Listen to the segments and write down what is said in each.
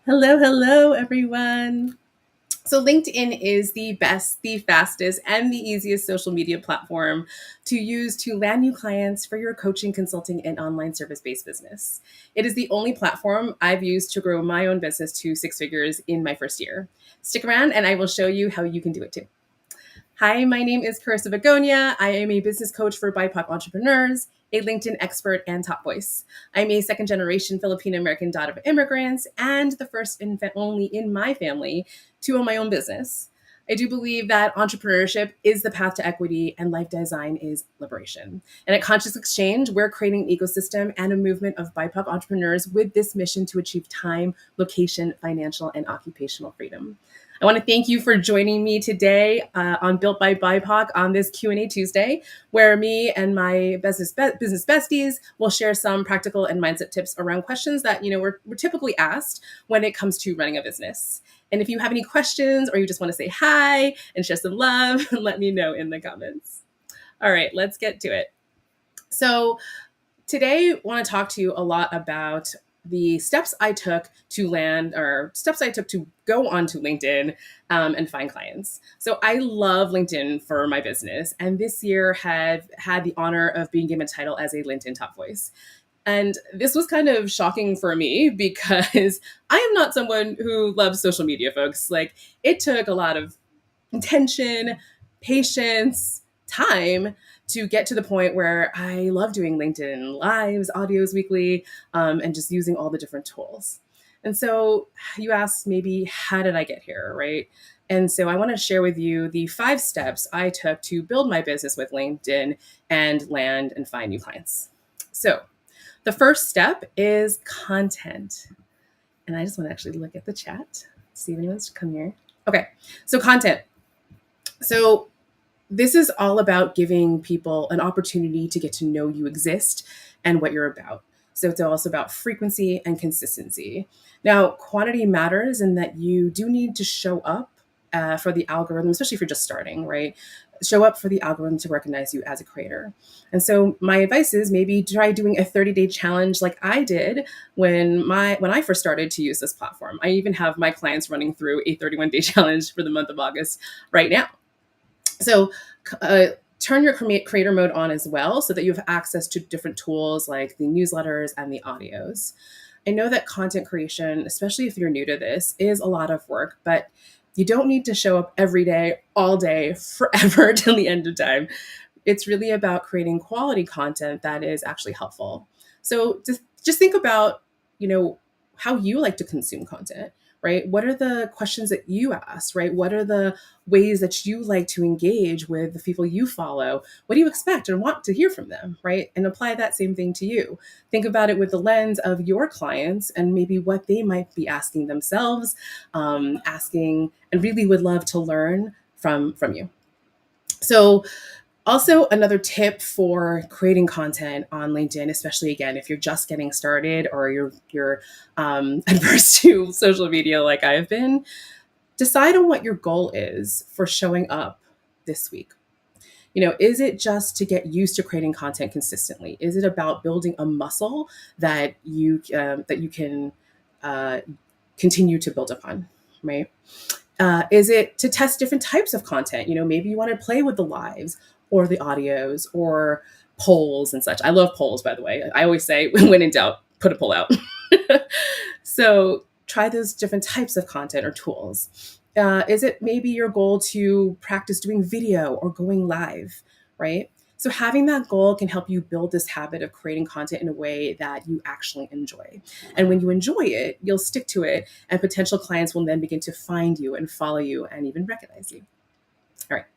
Hello, hello, everyone. So, LinkedIn is the best, the fastest, and the easiest social media platform to use to land new clients for your coaching, consulting, and online service based business. It is the only platform I've used to grow my own business to six figures in my first year. Stick around and I will show you how you can do it too. Hi, my name is Carissa Begonia. I am a business coach for BIPOC entrepreneurs, a LinkedIn expert, and top voice. I'm a second generation Filipino American daughter of immigrants and the first and only in my family to own my own business. I do believe that entrepreneurship is the path to equity and life design is liberation. And at Conscious Exchange, we're creating an ecosystem and a movement of BIPOC entrepreneurs with this mission to achieve time, location, financial, and occupational freedom. I want to thank you for joining me today on Built by BIPOC on this Q&A Tuesday, where me and my business besties will share some practical and mindset tips around questions that we're typically asked when it comes to running a business. And if you have any questions or you just want to say hi and share some love, let me know in the comments. All right, let's get to it. So today, I want to talk to you a lot about the steps I took to land or steps I took to go onto LinkedIn and find clients. So I love LinkedIn for my business. And this year have had the honor of being given a title as a LinkedIn top voice. And this was kind of shocking for me because I am not someone who loves social media, folks. Like, it took a lot of intention, patience, time to get to the point where I love doing LinkedIn lives, audios weekly, and just using all the different tools. And so you asked maybe, how did I get here, right? And so I want to share with you the 5 steps I took to build my business with LinkedIn and land and find new clients. So the first step is content. And I just want to actually look at the chat, see if anyone's come here. Okay, so content. So this is all about giving people an opportunity to get to know you exist and what you're about. So it's also about frequency and consistency. Now, quantity matters in that you do need to show up for the algorithm, especially if you're just starting, right? Show up for the algorithm to recognize you as a creator. And so my advice is maybe try doing a 30-day challenge like I did when I first started to use this platform. I even have my clients running through a 31-day challenge for the month of August right now. So turn your creator mode on as well so that you have access to different tools like the newsletters and the audios. I know that content creation, especially if you're new to this, is a lot of work, but you don't need to show up every day, all day, forever till the end of time. It's really about creating quality content that is actually helpful. So just think about, how you like to consume content, right? What are the questions that you ask, right? What are the ways that you like to engage with the people you follow? What do you expect and want to hear from them, right? And apply that same thing to you. Think about it with the lens of your clients and maybe what they might be asking themselves, asking, and really would love to learn from you. So also, another tip for creating content on LinkedIn, especially again if you're just getting started or you're adverse to social media like I've been, decide on what your goal is for showing up this week. Is it just to get used to creating content consistently? Is it about building a muscle that you can continue to build upon, right? Is it to test different types of content? Maybe you want to play with the lives or the audios or polls and such. I love polls, by the way. I always say, when in doubt, put a poll out. So try those different types of content or tools. Is it maybe your goal to practice doing video or going live, right? So having that goal can help you build this habit of creating content in a way that you actually enjoy. And when you enjoy it, you'll stick to it, and potential clients will then begin to find you and follow you and even recognize you. All right.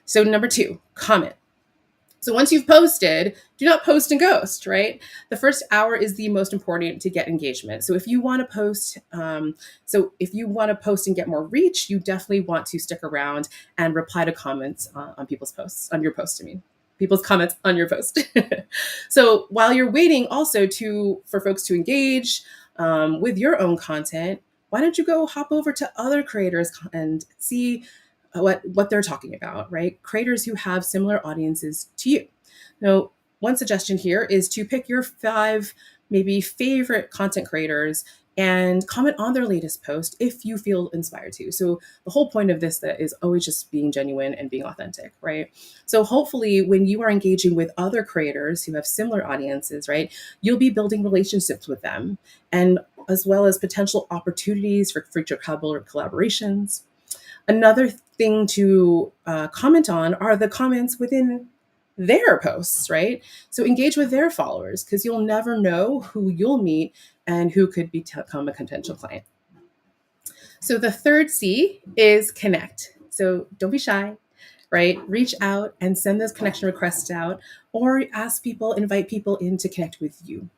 So number 2, comment. So once you've posted, do not post and ghost, right? The first hour is the most important to get engagement. So if you want to post, and get more reach, you definitely want to stick around and reply to comments on people's posts, on your post, people's comments on your post. So while you're waiting also for folks to engage with your own content, why don't you go hop over to other creators and see what they're talking about, right? Creators who have similar audiences to you. Now, one suggestion here is to pick your 5 maybe favorite content creators and comment on their latest post if you feel inspired to. So the whole point of this is always just being genuine and being authentic, right? So hopefully when you are engaging with other creators who have similar audiences, right, you'll be building relationships with them, and as well as potential opportunities for future collaborations. Another thing to comment on are the comments within their posts, right? So engage with their followers, because you'll never know who you'll meet and who could become a potential client. So the third C is connect. So don't be shy, right? Reach out and send those connection requests out, or ask people, invite people in to connect with you.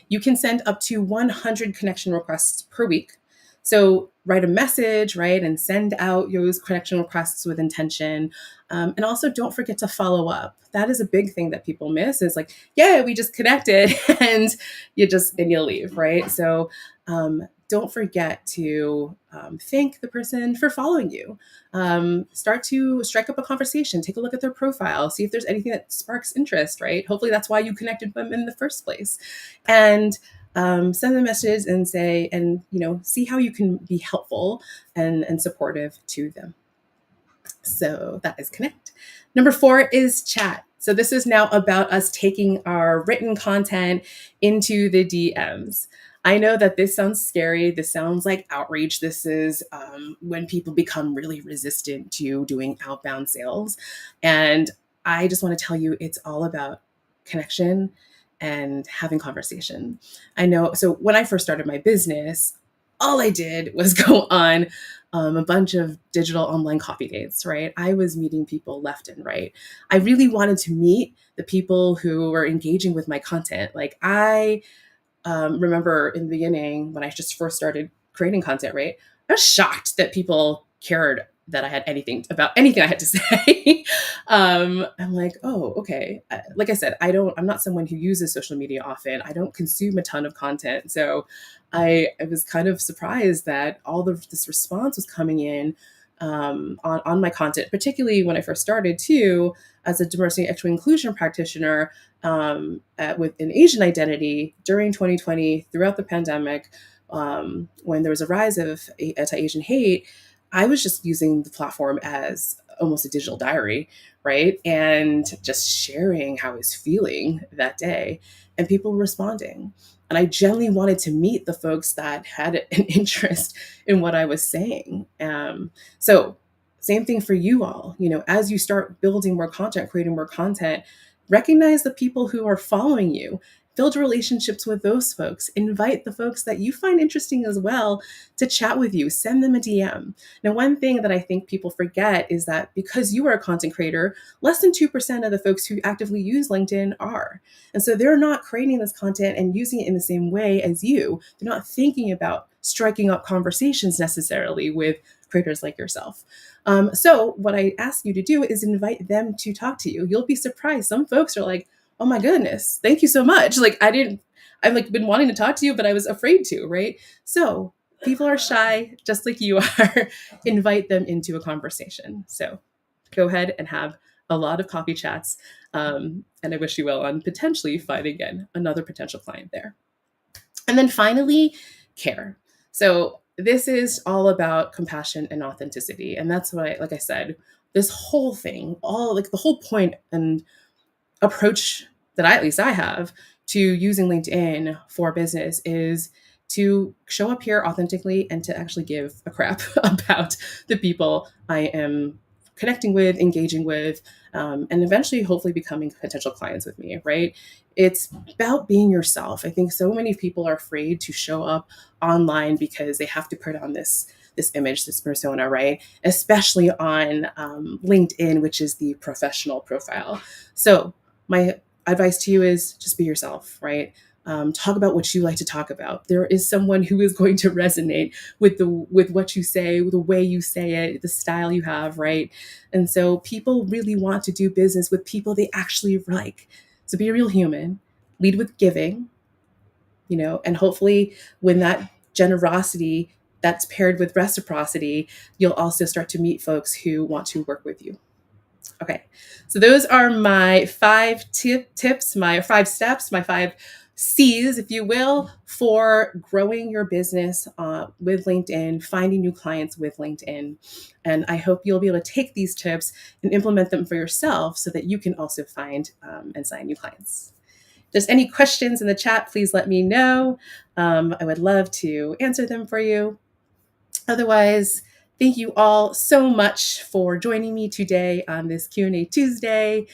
You can send up to 100 connection requests per week. So write a message, right, and send out those connection requests with intention. And also don't forget to follow up. That is a big thing that people miss, is like, yeah, we just connected and you leave, right? So don't forget to thank the person for following you. Start to strike up a conversation, take a look at their profile, see if there's anything that sparks interest, right? Hopefully that's why you connected them in the first place. And send them messages and say, and see how you can be helpful and supportive to them. So that is connect. Number 4 is chat. So this is now about us taking our written content into the DMs. I know that this sounds scary. This sounds like outreach. This is when people become really resistant to doing outbound sales. And I just want to tell you, it's all about connection and having conversation. I know. So when I first started my business, all I did was go on a bunch of digital online coffee dates, right? I was meeting people left and right. I really wanted to meet the people who were engaging with my content. Like I remember in the beginning when I just first started creating content, right? I was shocked that people cared that I had anything I had to say. I'm like, oh, okay. Like I said, I'm not someone who uses social media often. I don't consume a ton of content. So I was kind of surprised that all of this response was coming in on my content, particularly when I first started too, as a diversity, equity, inclusion practitioner with an Asian identity during 2020, throughout the pandemic, when there was a rise of anti-Asian hate. I was just using the platform as almost a digital diary, right? And just sharing how I was feeling that day, and people were responding. And I genuinely wanted to meet the folks that had an interest in what I was saying. So same thing for you all, as you start building more content, creating more content, recognize the people who are following you, build relationships with those folks, invite the folks that you find interesting as well to chat with you, send them a DM. Now, one thing that I think people forget is that because you are a content creator, less than 2% of the folks who actively use LinkedIn are. And so they're not creating this content and using it in the same way as you. They're not thinking about striking up conversations necessarily with creators like yourself. So what I ask you to do is invite them to talk to you. You'll be surprised. Some folks are like, oh my goodness, thank you so much. Like I've like been wanting to talk to you, but I was afraid to, right? So people are shy, just like you are. Invite them into a conversation. So go ahead and have a lot of coffee chats. And I wish you well on potentially finding again another potential client there. And then finally, care. So this is all about compassion and authenticity. And that's what like I said, this whole thing, all like the whole point and approach that at least I have to using LinkedIn for business is to show up here authentically and to actually give a crap about the people I am connecting with, engaging with, and eventually hopefully becoming potential clients with me, right? It's about being yourself. I think so many people are afraid to show up online because they have to put on this image, this persona, right? Especially on LinkedIn, which is the professional profile. So my advice to you is just be yourself, right? Talk about what you like to talk about. There is someone who is going to resonate with what you say, the way you say it, the style you have, right? And so people really want to do business with people they actually like. So be a real human, lead with giving, and hopefully when that generosity that's paired with reciprocity, you'll also start to meet folks who want to work with you. Okay, so those are my 5 tips, my 5 steps, my 5 C's, if you will, for growing your business with LinkedIn, finding new clients with LinkedIn. And I hope you'll be able to take these tips and implement them for yourself so that you can also find and sign new clients. If there's any questions in the chat, please let me know. I would love to answer them for you. Otherwise, thank you all so much for joining me today on this Q&A Tuesday.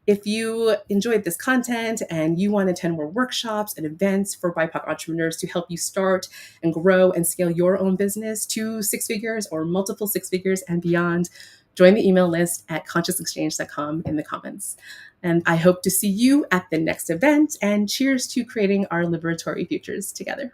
If you enjoyed this content and you want to attend more workshops and events for BIPOC entrepreneurs to help you start and grow and scale your own business to 6 figures or multiple 6 figures and beyond, join the email list at consciousexchange.com in the comments. And I hope to see you at the next event, and cheers to creating our liberatory futures together.